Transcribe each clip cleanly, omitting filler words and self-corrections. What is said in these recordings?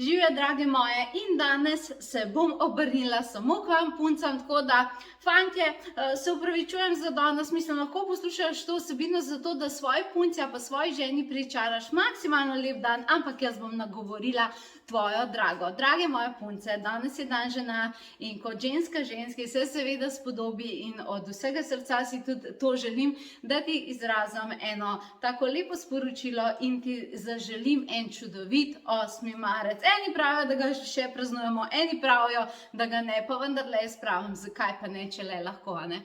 Živjo, drage moje, in danes se bom obrnila samo k vam puncam, tako da, fantje, se upravičujem za danes, mislim, lahko poslušaš to vsebino zato, da svoji punci pa svoji ženi pričaraš maksimalno lep dan, ampak jaz bom nagovorila tvojo drago. Drage moje punce, danes je dan žena in kot ženska ženski se seveda spodobi in od vsega srca si tudi to želim, da ti izrazim eno tako lepo sporočilo in ti zaželim en čudovit 8. marec. Eni pravijo, da ga še praznujemo, eni pravijo, da ga ne, pa vendarle jaz pravim, zakaj pa ne, če le lahko, ne.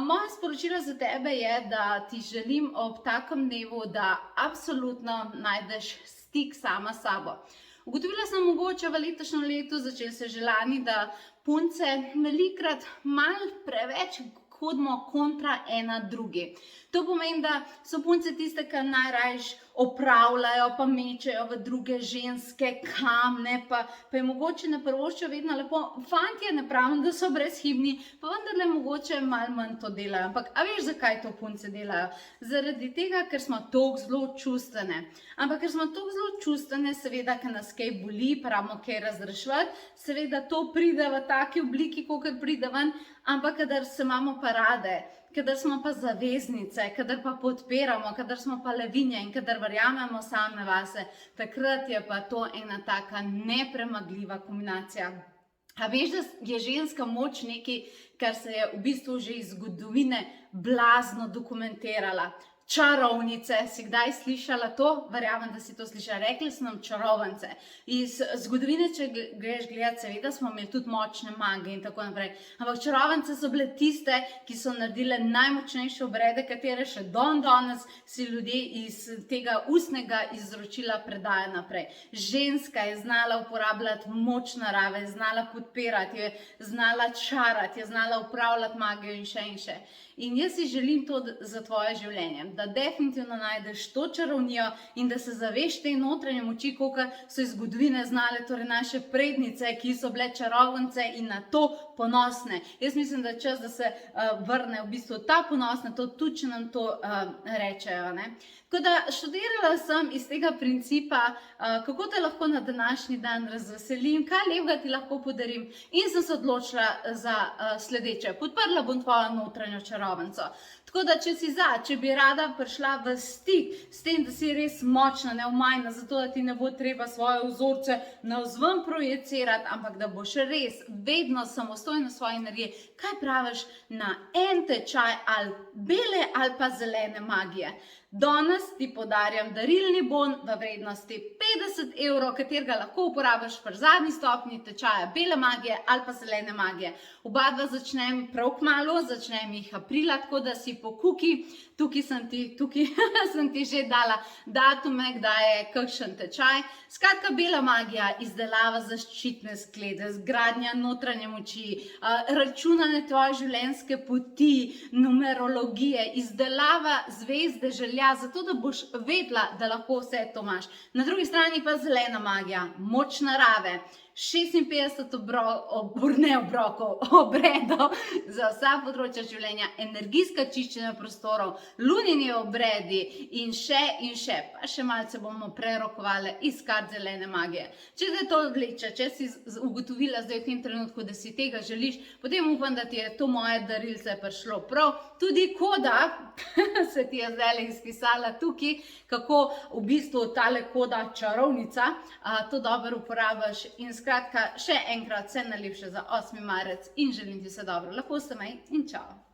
Moje sporočilo za tebe je, da ti želim ob takem dnevu, da absolutno najdeš stik sama s sabo. Ugotovila sem mogoče v letošnjem letu, začeli se že lani, da punce velikokrat malo preveč hodimo kontra ena drugi. To pomeni, da so punce tiste, ki najrajš opravljajo, pa mečejo v druge ženske kamne, pa je mogoče ne privoščijo vedno lepo. Fantje ne pravim, da so brezhibni, pa vendarle mogoče malo manj to delajo. Ampak, a veš, zakaj to punce delajo? Zaradi tega, ker smo toliko zelo čustvene. Ampak, ker smo toliko zelo čustvene, seveda, ker nas kaj boli, pa rabimo kaj razreševati, seveda to pride v taki obliki, kakor pride ven, ampak kadar se imamo pa rade, kadar smo pa zaveznice, kadar pa podpiramo, kadar smo pa levinje in kadar verjamemo same vase, takrat je pa to ena taka nepremagljiva kombinacija. A veš, da je ženska moč nekaj, kar se je v bistvu že iz zgodovine blazno dokumentirala? Čarovnice, si kdaj slišala to? Verjamem, da si to slišala. Rekli so nam čarovnice. Iz zgodovine, če greš gledati, seveda smo imeli tudi močne mage in tako naprej. Ampak čarovnice so bile tiste, ki so naredile najmočnejše obrede, katere še danes si ljudje iz tega ustnega izročila predajo naprej. Ženska je znala uporabljati moč narave, je znala podpirati, je znala čarati, je znala upravljati magijo in še in še. In jaz si želim to za tvoje življenje, da definitivno najdeš to čarovnijo in da se zaveš te notranje moči, kolikor so iz zgodovine znale, torej naše prednice, ki so bile čarovnice in na to ponosne. Jaz mislim, da je čas, da se vrne v bistvu ta ponos na to, tudi če nam to rečejo, ne. Tako da študirala sem iz tega principa, kako te lahko na današnji dan razveselim, kaj lepega ti lahko podarim, in sem se odločila za sledeče. Podprla bom tvojo notranjo čarovnico. Tako da, če si če bi rada prišla v stik s tem, da si res močna, neomajna, zato da ti ne bo treba svoje vzorce navzven projicirati, ampak da boš res vedno samostojna v svoji energiji, kaj praviš na en tečaj ali bele ali pa zelene magije? Danes ti podarjam darilni bon v vrednosti 50 €, katerega lahko uporabiš pri zadnji stopnji tečaja bele magije ali pa zelene magije. Oba dva začnem prav kmalu, začnem jih aprila, tako da si pokuki. Tukaj sem ti že dala datume, kdaj je kakšen tečaj. Skratka, bela magija, izdelava zaščitne sklede, zgradnja notranje moči, računanje tvoje življenjske poti, numerologije, izdelava zvezde želja, zato da boš vedela, da lahko vse to imaš. Na drugi strani pa zelena magija, moč narave, 56 obredov za vsa področja življenja, energijska čiščenja prostorov, lunini obredi in še, pa še malce bomo prerokovali iz kart zelene magije. Če te to odvleče, če si ugotovila zdaj v tem trenutku, da si tega želiš, potem upam, da ti je to moje darilce prišlo prav. Tudi koda se ti je zdaj izpisala tukaj, kako v bistvu tale koda čarovnica, to dobro uporabiš. In skratka, še enkrat vse najlepše za 8. marec in želim ti vse dobro. Lepo se maj in čao.